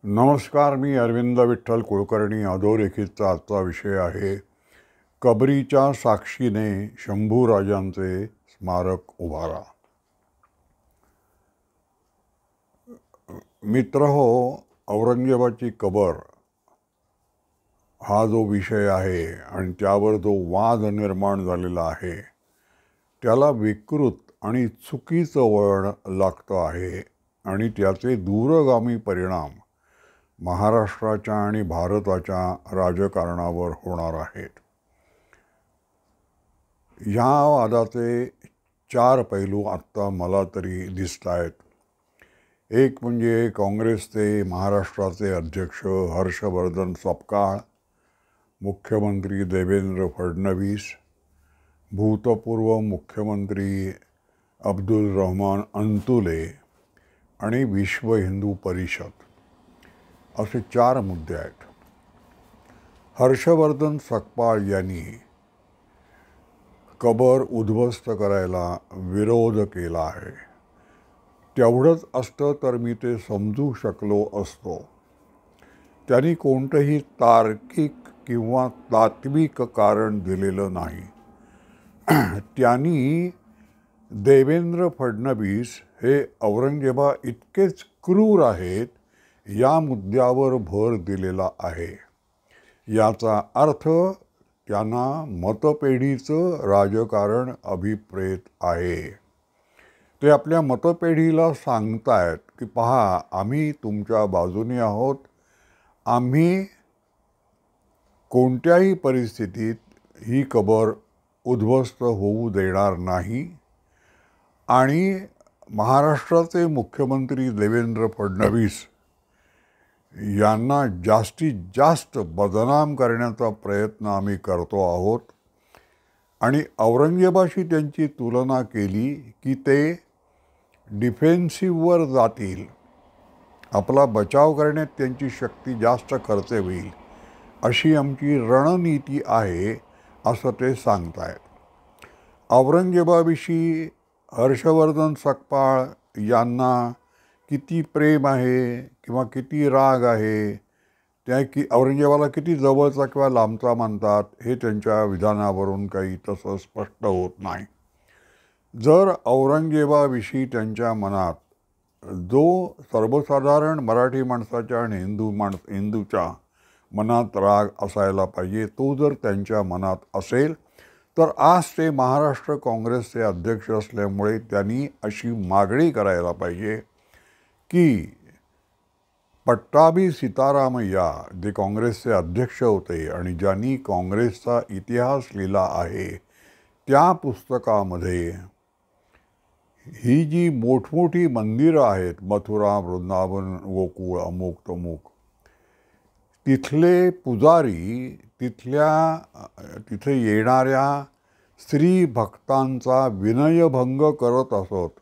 नमस्कार. मी अरविंद विठ्ठल कुलकर्णी. अधोरेखितचा आजचा विषय आहे कबरीच्या साक्षीने शंभूराजांचे स्मारक उभारा. मित्र हो, औरंगजेबाची कबर हा जो विषय आहे आणि त्यावर जो वाद निर्माण झालेला आहे त्याला विकृत आणि चुकीचं वळण लागतं आहे आणि त्याचे दूरगामी परिणाम महाराष्ट्राच्या आणि भारताच्या राजकारणावर होणार आहेत. ह्या वादाचे 4 पैलू आत्ता मला तरी दिसत आहेत. एक म्हणजे काँग्रेसचे महाराष्ट्राचे अध्यक्ष हर्षवर्धन सपकाळ, मुख्यमंत्री देवेंद्र फडणवीस, भूतपूर्व मुख्यमंत्री अब्दुल रहमान अंतुले आणि विश्व हिंदू परिषद असे 4 मुद्दे आहेत. हर्षवर्धन सपकाळ यांनी कबर उद्ध्वस्त करायला विरोध केला आहे. तेवढंच असतं तर मी ते समजू शकलो असतो. त्यांनी कोणतंही तार्किक किंवा तात्विक कारण दिलेलं नाही. त्यांनी देवेंद्र फडणवीस हे औरंगजेबा इतकेच क्रूर आहेत या मुद्द्यावर भर दिलेला आहे. याचा अर्थ त्यांना मतपेढीचं राजकारण अभिप्रेत आहे. ते आपल्या मतपेढीला सांगतायत की पहा, आम्ही तुमच्या बाजूने आहोत. आम्ही कोणत्याही परिस्थितीत ही कबर उद्ध्वस्त होऊ देणार नाही आणि महाराष्ट्राचे मुख्यमंत्री देवेंद्र फडणवीस यांना जास्तीत जास्त बदनाम करण्याचा प्रयत्न आम्ही करतो आहोत आणि औरंगजेबाशी त्यांची तुलना केली की ते डिफेन्सिव्हवर जातील, आपला बचाव करण्यात त्यांची शक्ती जास्त खर्च होईल, अशी आमची रणनीती आहे असं ते सांगतायत. औरंगजेबाविषयी हर्षवर्धन सपकाळ यांना किती प्रेम आहे किंवा किती राग आहे, त्या औरंगजेबाला किती जवळचा किंवा लांबचा मानतात हे त्यांच्या विधानावरून काही तसं स्पष्ट होत नाही. जर औरंगजेबाविषयी त्यांच्या मनात जो सर्वसाधारण मराठी माणसाच्या आणि हिंदूच्या मनात राग असायला पाहिजे तो जर त्यांच्या मनात असेल तर आज ते महाराष्ट्र काँग्रेसचे अध्यक्ष असल्यामुळे त्यांनी अशी मागणी करायला पाहिजे की पट्टाभी सीतारामय्या जे काँग्रेसचे अध्यक्ष होते आणि ज्यांनी काँग्रेसचा इतिहास लिहिला आहे त्या पुस्तकामध्ये ही जी मोठमोठी मंदिरं आहेत, मथुरा, वृंदावन, गोकुळ, अमुक तमुक, तिथले पुजारी तिथे येणाऱ्या स्त्री भक्तांचा विनयभंग करत असत.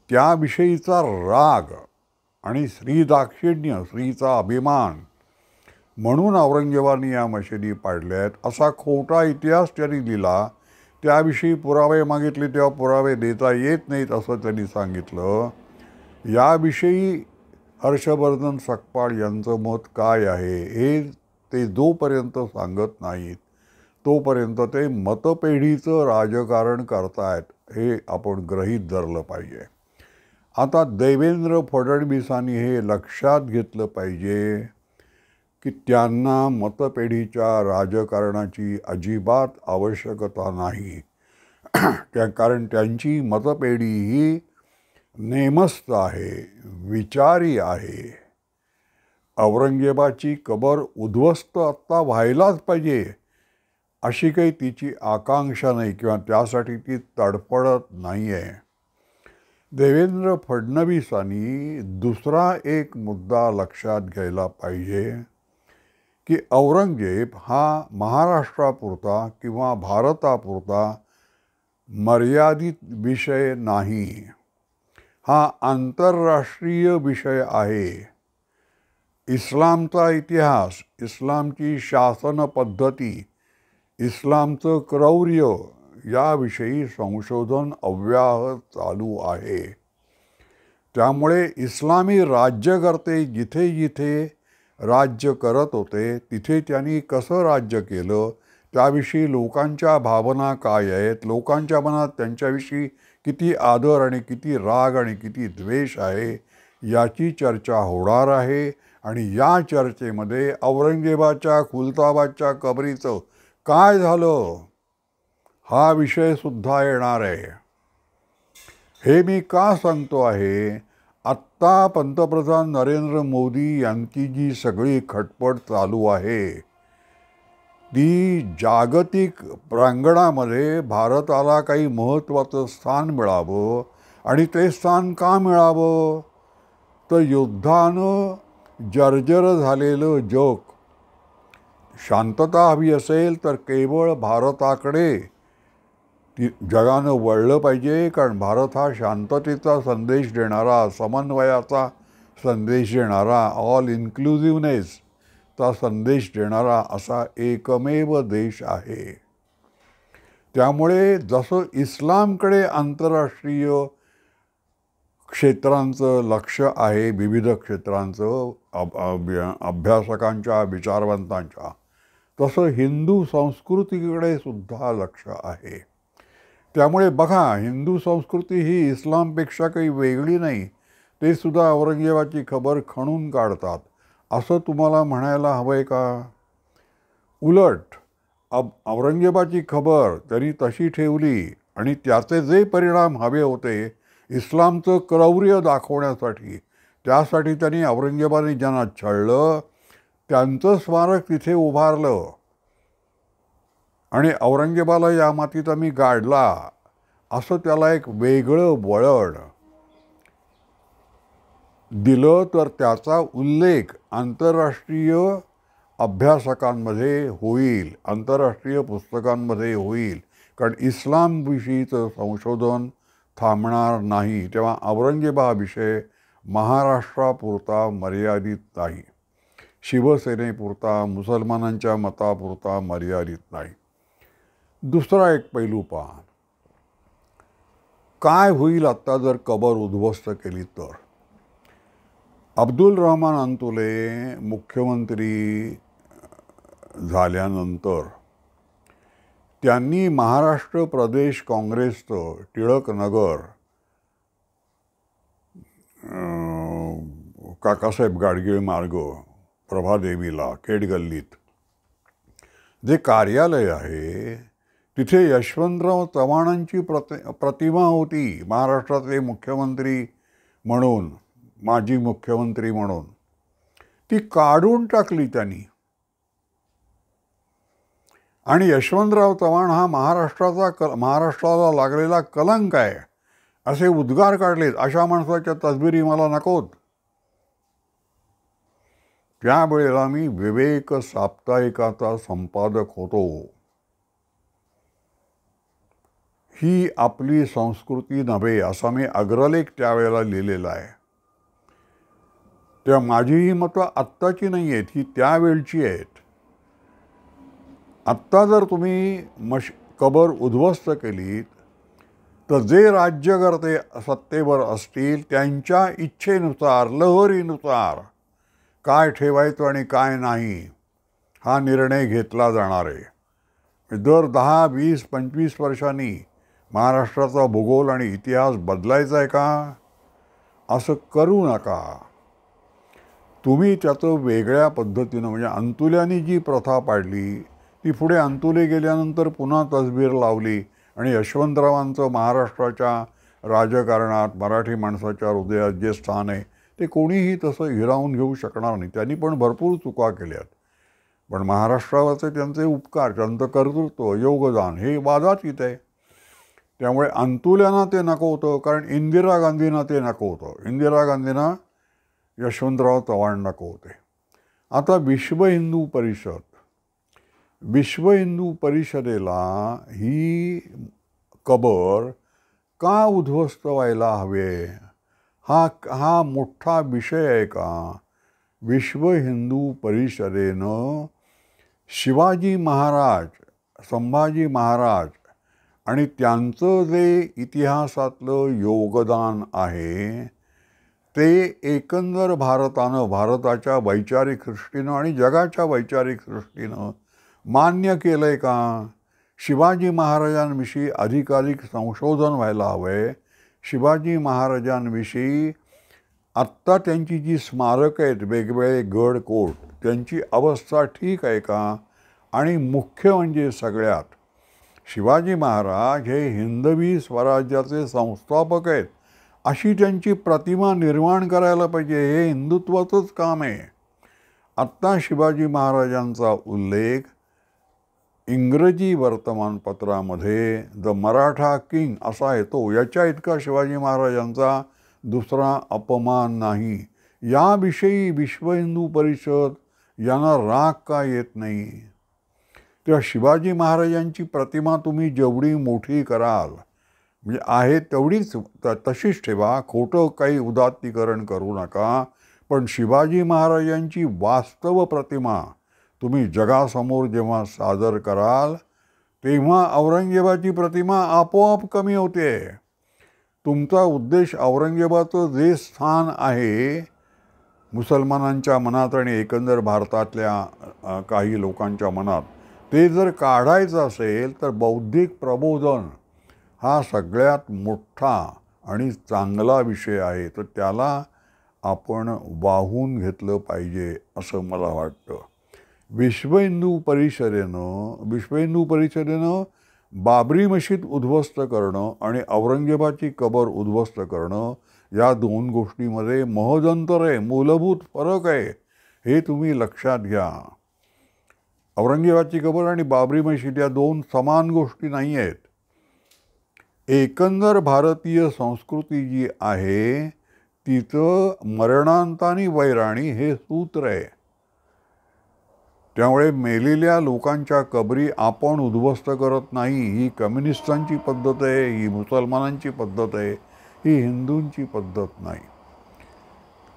त्याविषयीचा राग आणि स्त्रीदाक्षिण्य, स्त्रीचा अभिमान म्हणून औरंगजेबाने या मशिदी पाडल्या आहेत असा खोटा इतिहास त्यांनी लिहिला. त्याविषयी पुरावे मागितले तेव्हा पुरावे देता येत नाहीत असं त्यांनी सांगितलं. याविषयी हर्षवर्धन सपकाळ यांचं मत काय आहे हे ते जोपर्यंत सांगत नाहीत तोपर्यंत ते मतपेढीचं राजकारण करतायत हे आपण गृहीत धरलं पाहिजे. आता देवेंद्र फडणवीसांनी हे लक्षात घेतलं पाहिजे की त्यांना मतपेढीच्या राजकारणाची अजिबात आवश्यकता नाही. कारण त्यांची मतपेढी ही नेमस्त आहे, विचारी आहे. औरंगजेबाची कबर उद्ध्वस्त आत्ता व्हायलाच पाहिजे अशी काही तिची आकांक्षा नाही किंवा त्यासाठी ती तडफडत नाही आहे. देवेंद्र फडणवीसांनी दुसरा एक मुद्दा लक्षात घ्यायला पाहिजे की औरंगजेब हा महाराष्ट्रापुरता किंवा भारतापुरता मर्यादित विषय नाही, हा आंतरराष्ट्रीय विषय आहे. इस्लामचा इतिहास, इस्लामची शासन पद्धती, इस्लामचं क्रौर्य याविषयी संशोधन अव्याहत चालू आहे. त्यामुळे इस्लामी राज्यकर्ते जिथे जिथे राज्य करत होते तिथे त्यांनी कसं राज्य केलं, त्याविषयी लोकांच्या भावना काय आहेत, लोकांच्या मनात त्यांच्याविषयी किती आदर आणि किती राग आणि किती द्वेष आहे, याची चर्चा होणार आहे. आणि या चर्चेमध्ये औरंगजेबाच्या खुलताबादच्या कबरीचं काय झालं हा विषयसुद्धा येणार आहे. हे मी का सांगतो आहे, आत्ता पंतप्रधान नरेंद्र मोदी यांची जी सगळी खटपट चालू आहे ती जागतिक प्रांगणामध्ये भारताला काही महत्त्वाचं स्थान मिळावं. आणि ते स्थान का मिळावं, तर युद्धानं जर्जर झालेलं जग शांतता हवी असेल तर केवळ भारताकडे ती जगानं वळलं पाहिजे. कारण भारत हा शांततेचा संदेश देणारा, समन्वयाचा संदेश देणारा, ऑल इन्क्लुझिव्हनेसचा संदेश देणारा असा एकमेव देश आहे. त्यामुळे जसं इस्लामकडे आंतरराष्ट्रीय क्षेत्रांचं लक्ष आहे, विविध क्षेत्रांचं अभ्यासकांच्या, विचारवंतांच्या, तसं हिंदू संस्कृतीकडे सुद्धा लक्ष आहे. त्यामुळे बघा, हिंदू संस्कृती ही इस्लामपेक्षा काही वेगळी नाही. ते सुद्धा औरंगजेबाची खबर खणून काढतात असं तुम्हाला म्हणायला हवं आहे का? उलट औरंगजेबाची खबर त्यांनी तशी ठेवली आणि त्याचे जे परिणाम हवे होते इस्लामचं क्रौर्य दाखवण्यासाठी, त्यासाठी त्यांनी औरंगजेबाने ज्यांना छळलं त्यांचं स्मारक तिथे उभारलं आणि औरंगजेबाला या मातीत आम्ही गाडला असं त्याला एक वेगळं वळण दिलं. तर त्याचा उल्लेख आंतरराष्ट्रीय अभ्यासकांमध्ये होईल, आंतरराष्ट्रीय पुस्तकांमध्ये होईल. कारण इस्लामविषयीचं संशोधन थांबणार नाही. तेव्हा औरंगजेबा हा विषय महाराष्ट्रापुरता मर्यादित नाही, शिवसेनेपुरता, मुसलमानांच्या मतापुरता मर्यादित नाही. दुसरा एक पैलू पहा, काय होईल आत्ता जर कबर उद्ध्वस्त केली तर. अब्दुल रहमान अंतुले मुख्यमंत्री झाल्यानंतर त्यांनी महाराष्ट्र प्रदेश काँग्रेसचं टिळकनगर, काकासाहेब गाडगीळ मार्ग, प्रभादेवीला, केडगल्लीत जे कार्यालय आहे तिथे यशवंतराव चव्हाणांची प्रतिमा होती. महाराष्ट्रातले मुख्यमंत्री म्हणून, माजी मुख्यमंत्री म्हणून. ती काढून टाकली त्यांनी. आणि यशवंतराव चव्हाण हा महाराष्ट्राला लागलेला कलंक आहे असे उद्गार काढलेत. अशा माणसाच्या तसबिरी मला नकोत. त्यावेळेला मी विवेक साप्ताहिकाचा संपादक होतो. ही आपली संस्कृती नव्हे असा मी अग्रलेख त्यावेळेला लिहिलेला आहे. तेव्हा माझी ही मतं आत्ताची नाही आहेत, ही त्यावेळची आहेत. आत्ता जर तुम्ही कबर उद्ध्वस्त केलीत तर जे राज्यकर्ते सत्तेवर असतील त्यांच्या इच्छेनुसार, लहरीनुसार काय ठेवायचं आणि काय नाही हा निर्णय घेतला जाणार आहे. दर 10, 20, 25 वर्षांनी महाराष्ट्राचा भूगोल आणि इतिहास बदलायचा आहे का? असं करू नका. तुम्ही त्याचं वेगळ्या पद्धतीनं, म्हणजे अंतुल्यांनी जी प्रथा पाडली ती पुढे अंतुले गेल्यानंतर पुन्हा तसबीर लावली आणि यशवंतरावांचं महाराष्ट्राच्या राजकारणात, मराठी माणसाच्या हृदयात जे स्थान आहे ते कोणीही तसं हिरावून घेऊ शकणार नाही. त्यांनी पण भरपूर चुका केल्यात, पण महाराष्ट्रावरचे त्यांचे उपकार, त्यांचं कर्तृत्व, योगदान हे वादातीत आहे. त्यामुळे अंतुल्यांना ते नको होतं, कारण इंदिरा गांधींना ते नको होतं. इंदिरा गांधींना यशवंतराव चव्हाण नको होते. आता विश्व हिंदू परिषदेला ही कबर का उद्ध्वस्त व्हायला हवे हा मोठा विषय आहे का? विश्व हिंदू परिषदेनं शिवाजी महाराज, संभाजी महाराज आणि त्यांचं जे इतिहासातलं योगदान आहे ते एकंदर भारतानं, भारताच्या वैचारिक सृष्टीनं आणि जगाच्या वैचारिक सृष्टीनं मान्य केलं आहे का? शिवाजी महाराजांविषयी अधिकाधिक संशोधन व्हायला हवं आहे. शिवाजी महाराजांविषयी आत्ता त्यांची जी स्मारकं आहेत, वेगवेगळे गड कोट, त्यांची अवस्था ठीक आहे का? आणि मुख्य म्हणजे सगळ्यात, शिवाजी महाराज हे हिंदवी स्वराज्याचे संस्थापक आहेत अशी त्यांची प्रतिमा निर्माण करायला पाहिजे. हे हिंदुत्वाचंच काम आहे. आत्ता शिवाजी महाराजांचा उल्लेख इंग्रजी वर्तमानपत्रामध्ये द मराठा किंग असा येतो. याच्या इतका शिवाजी महाराजांचा दुसरा अपमान नाही. याविषयी विश्व हिंदू परिषद यांना राग का येत नाही? तेव्हा शिवाजी महाराजांची प्रतिमा तुम्ही जेवढी मोठी कराल, म्हणजे आहे तेवढीच तशीच ठेवा, खोटं काही उदात्तीकरण करू नका. पण शिवाजी महाराजांची वास्तव प्रतिमा तुम्ही जगासमोर जेव्हा सादर कराल तेव्हा औरंगजेबाची प्रतिमा आपोआप कमी होते. तुमचा उद्देश औरंगजेबाचं जे स्थान आहे मुसलमानांच्या मनात आणि एकंदर भारतातल्या काही लोकांच्या मनात, ते जर काढायचं असेल तर बौद्धिक प्रबोधन हा सगळ्यात मोठा आणि चांगला विषय आहे. तर त्याला आपण वाहून घेतलं पाहिजे असं मला वाटतं. विश्व हिंदू परिषदेनं बाबरी मशीद उद्ध्वस्त करणं आणि औरंगजेबाची कबर उद्ध्वस्त करणं या दोन गोष्टीमध्ये महदंतर आहे, मूलभूत फरक आहे. हे तुम्ही लक्षात घ्या. औरंगजेबाची कबर आणि बाबरी मशीद या दोन समान गोष्टी नाही आहेत. एकंदर भारतीय संस्कृती जी आहे तिचं मरणांतानी वैराणी हे सूत्र आहे. त्यामुळे मेलेल्या लोकांच्या कबरी आपण उद्ध्वस्त करत नाही. ही कम्युनिस्टांची पद्धत आहे, ही मुसलमानांची पद्धत आहे, ही हिंदूंची पद्धत नाही.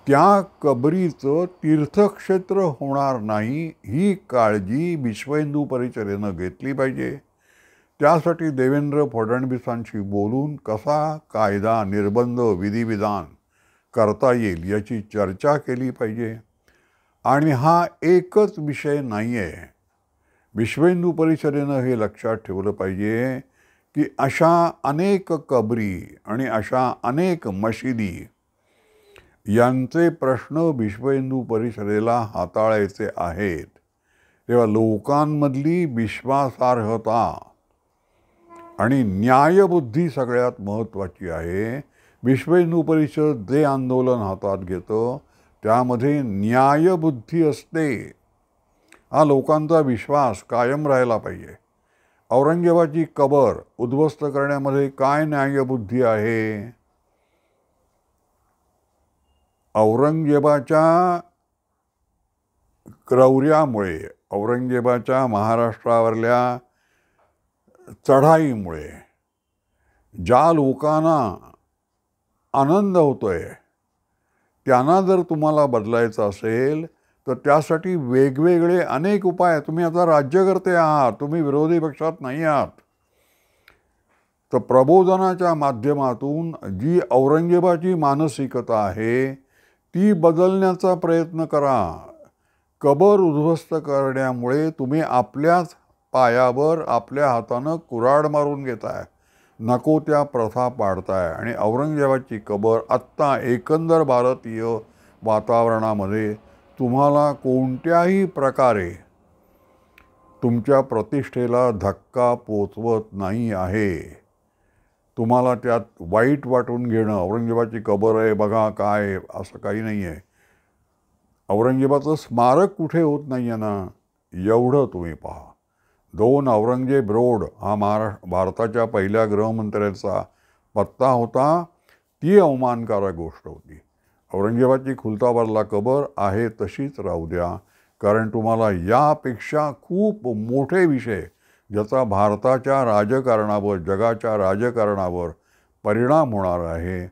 त्या कबरीचं तीर्थक्षेत्र होणार नाही ही काळजी विश्व हिंदू परिषदेनं घेतली पाहिजे. त्यासाठी देवेंद्र फडणवीसांशी बोलून कसा कायदा, निर्बंध, विधिविधान करता येईल याची चर्चा केली पाहिजे. आणि हा एकच विषय नाही आहे. विश्व हिंदू परिषदेनं हे लक्षात ठेवलं पाहिजे की अशा अनेक कबरी आणि अशा अनेक मशिदी यांचे प्रश्न विश्व हिंदू परिषदेला हाताळायचे आहेत. तेव्हा लोकांमधली विश्वासार्हता आणि न्यायबुद्धी सगळ्यात महत्त्वाची आहे. विश्व हिंदू परिषद जे आंदोलन हातात घेतं त्यामध्ये न्यायबुद्धी असते. हा लोकांचा विश्वास कायम राहायला पाहिजे. औरंगजेबाची कबर उद्ध्वस्त करण्यामध्ये काय न्यायबुद्धी आहे? औरंगजेबाच्या क्रौर्यामुळे, औरंगजेबाच्या महाराष्ट्रावरल्या चढाईमुळे ज्या लोकांना आनंद होतोय त्यांना जर तुम्हाला बदलायचं असेल तर त्यासाठी वेगवेगळे अनेक उपाय. तुम्ही आता राज्यकर्ते आहात, तुम्ही विरोधी पक्षात नाही आहात. तर प्रबोधनाच्या माध्यमातून जी औरंगजेबाची मानसिकता आहे ती बदलण्याचा प्रयत्न करा. कबर उद्ध्वस्त करण्यामुळे तुम्ही आपल्याच पायावर आपल्या हातानं कुऱ्हाड मारून घेताय, नको त्या प्रथा पाडताय. आणि औरंगजेबाची कबर आत्ता एकंदर भारतीय वातावरणामध्ये तुम्हाला कोणत्याही प्रकारे तुमच्या प्रतिष्ठेला धक्का पोचवत नाही आहे. तुम्हाला त्यात वाईट वाटून घेणं, औरंगजेबाची कबर आहे बघा काय, असं काही नाही आहे. औरंगजेबाचं स्मारक कुठे होत नाही आहे ना, एवढं तुम्ही पहा. 2 औरंगजेब रोड हा भारताच्या पहिल्या गृहमंत्र्याचा पत्ता होता. ती अवमानकारक गोष्ट होती. औरंगजेबाची खुलताबादला कबर आहे तशीच राहू द्या. कारण तुम्हाला यापेक्षा खूप मोठे विषय ज्याचा भारताच्या राजकारणावर, जगाच्या राजकारणावर परिणाम होणार आहे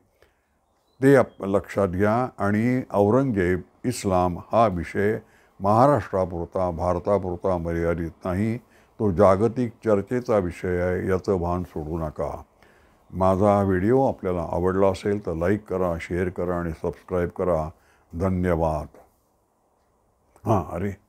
ते लक्षात घ्या. आणि औरंगजेब, इस्लाम हा विषय महाराष्ट्रापुरता, भारतापुरता मर्यादित नाही, तो जागतिक चर्चेचा विषय आहे, याचं भान सोडू नका. माझा हा व्हिडिओ आपल्याला आवडला असेल तर लाईक करा, शेअर करा आणि सबस्क्राईब करा. धन्यवाद. हां, अरे